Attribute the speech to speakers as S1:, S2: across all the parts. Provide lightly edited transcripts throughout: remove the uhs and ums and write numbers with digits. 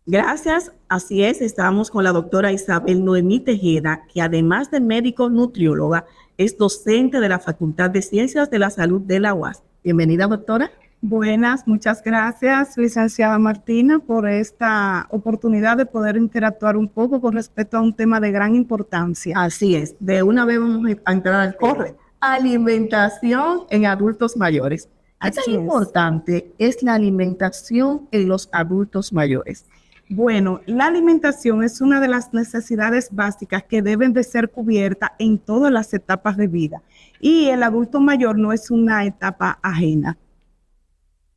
S1: Gracias, así es, estamos con la doctora Isabel Noemí Tejeda, que además de médico nutrióloga, es docente de la Facultad de Ciencias de la Salud de la UAS. Bienvenida, doctora.
S2: Buenas, muchas gracias, licenciada Martina, por esta oportunidad de poder interactuar un poco con respecto a un tema de gran importancia.
S1: Así es, de una vez vamos a entrar al corre. Alimentación en adultos mayores. ¿Qué tan importante es la alimentación en los adultos mayores?
S2: Bueno, la alimentación es una de las necesidades básicas que deben de ser cubiertas en todas las etapas de vida y el adulto mayor no es una etapa ajena.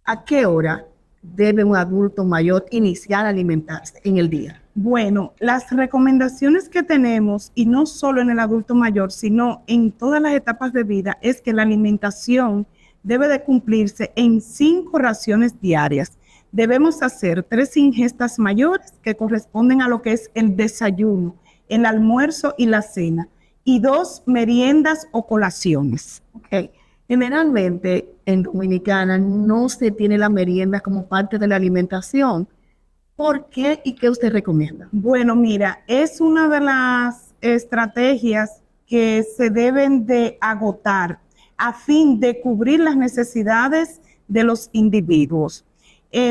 S1: ¿A qué hora debe un adulto mayor iniciar a alimentarse en el día?
S2: Bueno, las recomendaciones que tenemos, y no solo en el adulto mayor, sino en todas las etapas de vida, es que la alimentación debe de cumplirse en 5 raciones diarias. Debemos hacer 3 ingestas mayores que corresponden a lo que es el desayuno, el almuerzo y la cena, y 2 meriendas o colaciones.
S1: Okay. Generalmente en Dominicana no se tiene la merienda como parte de la alimentación. ¿Por qué y qué usted recomienda?
S2: Bueno, mira, es una de las estrategias que se deben de agotar a fin de cubrir las necesidades de los individuos.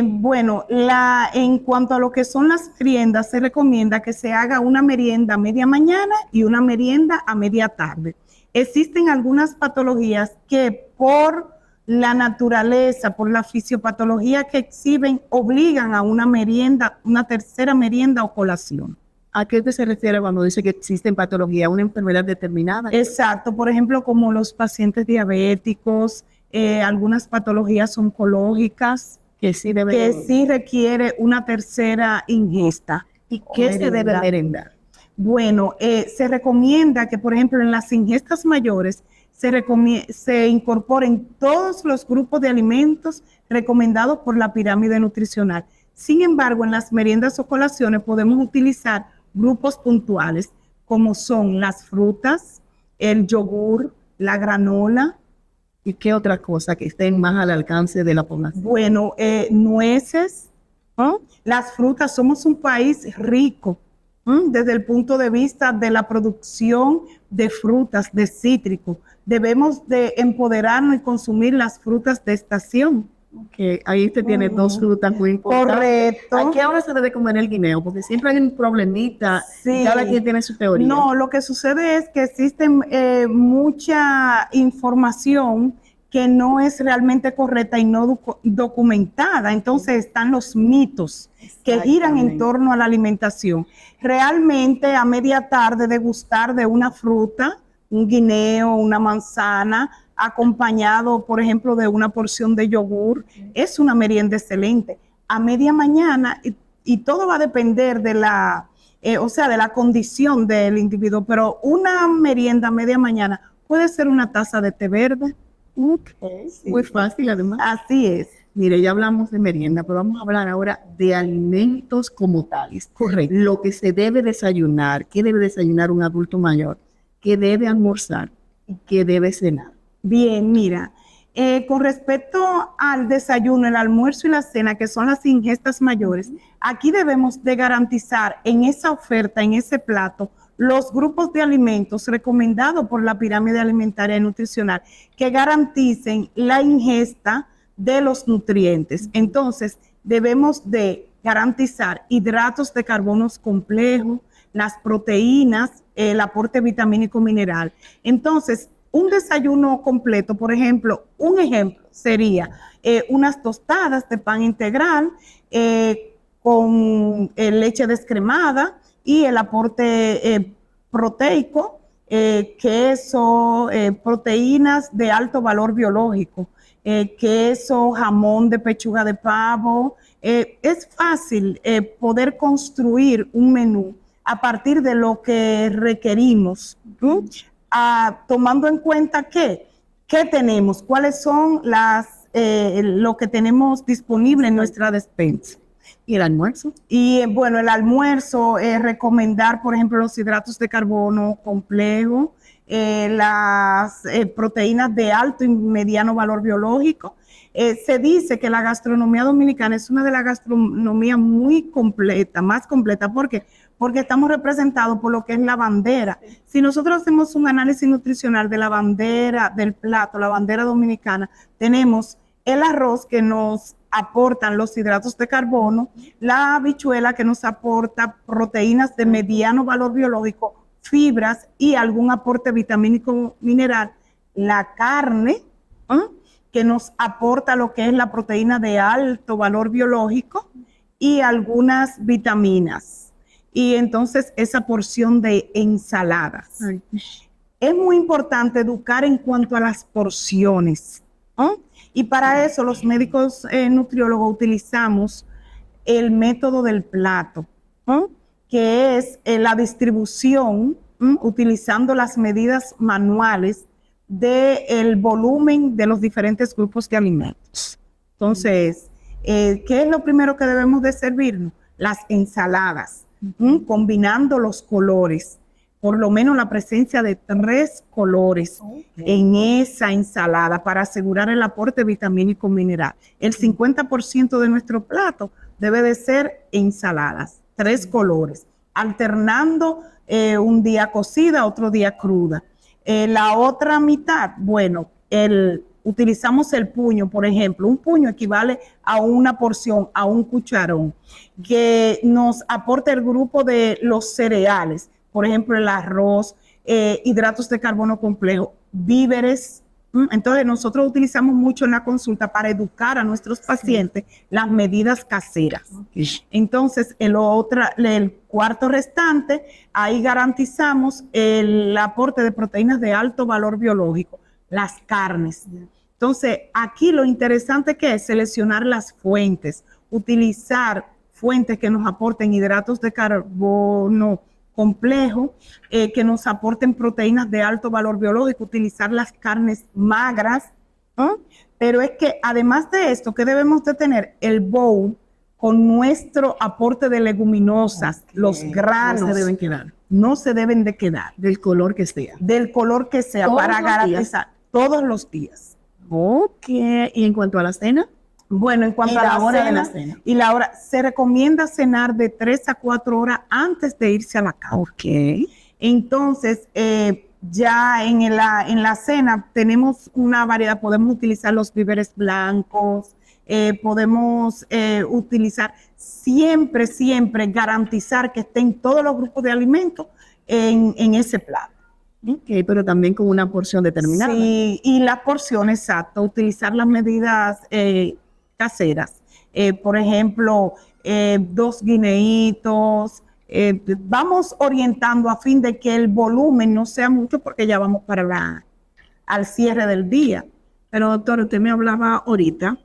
S2: Bueno, en cuanto a lo que son las meriendas, se recomienda que se haga una merienda a media mañana y una merienda a media tarde. Existen algunas patologías que por la naturaleza, por la fisiopatología que exhiben, obligan a una merienda, una tercera merienda o colación.
S1: ¿A qué se refiere cuando dice que existen patologías, una enfermedad determinada?
S2: Exacto, por ejemplo, como los pacientes diabéticos, algunas patologías oncológicas,
S1: que sí
S2: requiere una tercera ingesta.
S1: ¿Y qué se debe merendar?
S2: Bueno, se recomienda que, por ejemplo, en las ingestas mayores se incorporen todos los grupos de alimentos recomendados por la pirámide nutricional. Sin embargo, en las meriendas o colaciones podemos utilizar grupos puntuales, como son las frutas, el yogur, la granola.
S1: ¿Y qué otra cosa que estén más al alcance de la población?
S2: Bueno, nueces, ¿no? Las frutas, somos un país rico desde el punto de vista de la producción de frutas, de cítricos. Debemos de empoderarnos y consumir las frutas de estación.
S1: Que ahí usted tiene 2 frutas muy importantes.
S2: Correcto.
S1: ¿A qué hora se debe comer el guineo? Porque siempre hay un problemita y cada quien tiene su teoría.
S2: No, lo que sucede es que existe mucha información que no es realmente correcta y no documentada. Entonces están los mitos que giran en torno a la alimentación. Realmente a media tarde degustar de una fruta, un guineo, una manzana, acompañado, por ejemplo, de una porción de yogur, es una merienda excelente. A media mañana, y todo va a depender de de la condición del individuo, pero una merienda a media mañana puede ser una taza de té verde.
S1: Sí. Muy fácil, además.
S2: Así es.
S1: Mire, ya hablamos de merienda, pero vamos a hablar ahora de alimentos como tales.
S2: Correcto.
S1: Lo que se debe desayunar, qué debe desayunar un adulto mayor, qué debe almorzar y qué debe cenar.
S2: Bien, mira, con respecto al desayuno, el almuerzo y la cena, que son las ingestas mayores, aquí debemos de garantizar en esa oferta, en ese plato, los grupos de alimentos recomendados por la pirámide alimentaria y nutricional que garanticen la ingesta de los nutrientes. Entonces, debemos de garantizar hidratos de carbonos complejos, las proteínas, el aporte vitamínico mineral. Entonces, un desayuno completo, por ejemplo, un ejemplo sería unas tostadas de pan integral con leche descremada y el aporte proteico, queso, proteínas de alto valor biológico, queso, jamón de pechuga de pavo. Es fácil poder construir un menú a partir de lo que requerimos, tomando en cuenta qué tenemos, cuáles son lo que tenemos disponible en nuestra despensa.
S1: ¿Y el almuerzo?
S2: Y bueno, el almuerzo, recomendar, por ejemplo, los hidratos de carbono complejos, las proteínas de alto y mediano valor biológico. Se dice que la gastronomía dominicana es una de las gastronomías muy completa, más completa. ¿Por qué? Porque estamos representados por lo que es la bandera. Si nosotros hacemos un análisis nutricional de la bandera del plato, la bandera dominicana, tenemos el arroz que nos aportan los hidratos de carbono, la habichuela que nos aporta proteínas de mediano valor biológico, fibras y algún aporte vitamínico mineral, la carne, que nos aporta lo que es la proteína de alto valor biológico y algunas vitaminas. Y entonces esa porción de ensaladas.
S1: Ay.
S2: Es muy importante educar en cuanto a las porciones. Y para eso los médicos nutriólogos utilizamos el método del plato, que es la distribución utilizando las medidas manuales del volumen de los diferentes grupos de alimentos. Entonces, ¿qué es lo primero que debemos de servirnos? Las ensaladas, combinando los colores, por lo menos la presencia de 3 colores en esa ensalada para asegurar el aporte vitamínico mineral. El 50% de nuestro plato debe de ser ensaladas, 3 colores, alternando un día cocida, otro día cruda. La otra mitad, bueno, utilizamos el puño, por ejemplo. Un puño equivale a una porción, a un cucharón, que nos aporta el grupo de los cereales, por ejemplo, el arroz, hidratos de carbono complejo, víveres. Entonces, nosotros utilizamos mucho en la consulta para educar a nuestros pacientes las medidas caseras. Entonces, el cuarto restante, ahí garantizamos el aporte de proteínas de alto valor biológico, las carnes. Entonces, aquí lo interesante que es seleccionar las fuentes, utilizar fuentes que nos aporten hidratos de carbono complejo, que nos aporten proteínas de alto valor biológico, utilizar las carnes magras, pero es que además de esto, ¿qué debemos de tener? El bowl con nuestro aporte de leguminosas, los granos.
S1: No se deben quedar.
S2: No se deben de quedar.
S1: Del color que sea.
S2: Del color que sea, para garantizar todos los días.
S1: Ok. ¿Y en cuanto a la cena?
S2: Bueno, en cuanto a la hora de la cena y la hora, se recomienda cenar de 3 a 4 horas antes de irse a la cama.
S1: Ok.
S2: Entonces, ya en la cena tenemos una variedad, podemos utilizar los víveres blancos, podemos utilizar siempre garantizar que estén todos los grupos de alimentos en ese plato.
S1: Ok, pero también con una porción determinada.
S2: Sí, y la porción exacta, utilizar las medidas caseras. Por ejemplo, 2 guineitos. Vamos orientando a fin de que el volumen no sea mucho porque ya vamos para al cierre del día.
S1: Pero doctor, usted me hablaba ahorita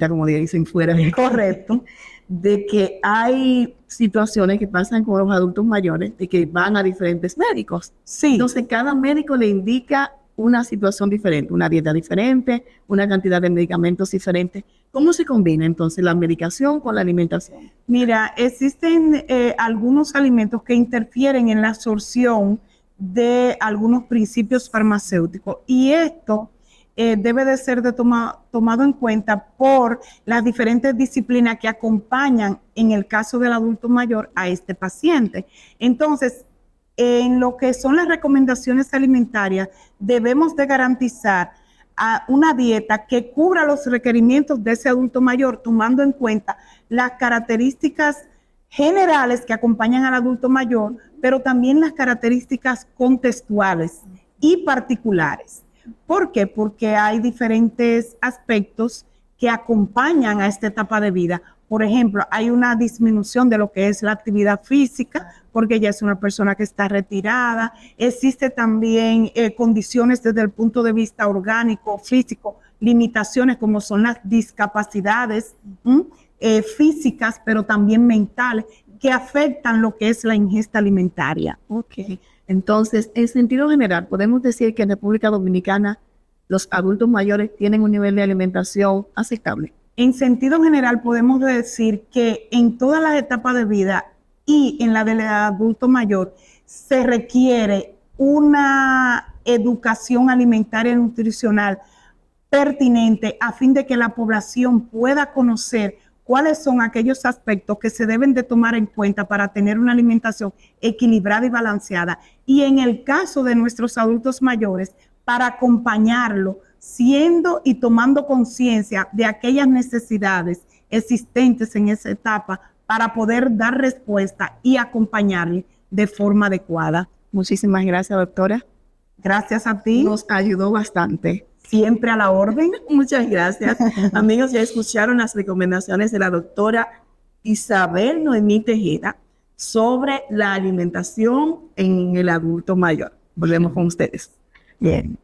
S1: como dicen fuera de
S2: correcto,
S1: de que hay situaciones que pasan con los adultos mayores, de que van a diferentes médicos.
S2: Sí.
S1: Entonces, cada médico le indica una situación diferente, una dieta diferente, una cantidad de medicamentos diferentes. ¿Cómo se combina entonces la medicación con la alimentación?
S2: Mira, existen algunos alimentos que interfieren en la absorción de algunos principios farmacéuticos y esto debe de ser tomado en cuenta por las diferentes disciplinas que acompañan en el caso del adulto mayor a este paciente. Entonces, en lo que son las recomendaciones alimentarias, debemos de garantizar una dieta que cubra los requerimientos de ese adulto mayor, tomando en cuenta las características generales que acompañan al adulto mayor, pero también las características contextuales y particulares. ¿Por qué? Porque hay diferentes aspectos que acompañan a esta etapa de vida. Por ejemplo, hay una disminución de lo que es la actividad física, porque ya es una persona que está retirada. Existe también condiciones desde el punto de vista orgánico, físico, limitaciones como son las discapacidades físicas, pero también mentales, que afectan lo que es la ingesta alimentaria.
S1: Ok. Entonces, en sentido general, podemos decir que en República Dominicana los adultos mayores tienen un nivel de alimentación aceptable.
S2: En sentido general, podemos decir que en todas las etapas de vida y en la del adulto mayor se requiere una educación alimentaria y nutricional pertinente a fin de que la población pueda conocer cuáles son aquellos aspectos que se deben de tomar en cuenta para tener una alimentación equilibrada y balanceada. Y en el caso de nuestros adultos mayores, para acompañarlo, siendo y tomando conciencia de aquellas necesidades existentes en esa etapa para poder dar respuesta y acompañarle de forma adecuada.
S1: Muchísimas gracias, doctora.
S2: Gracias a ti.
S1: Nos ayudó bastante.
S2: Siempre a la orden.
S1: Muchas gracias. Amigos, ya escucharon las recomendaciones de la doctora Isabel Noemí Tejeda sobre la alimentación en el adulto mayor. Volvemos con ustedes.
S2: Bien.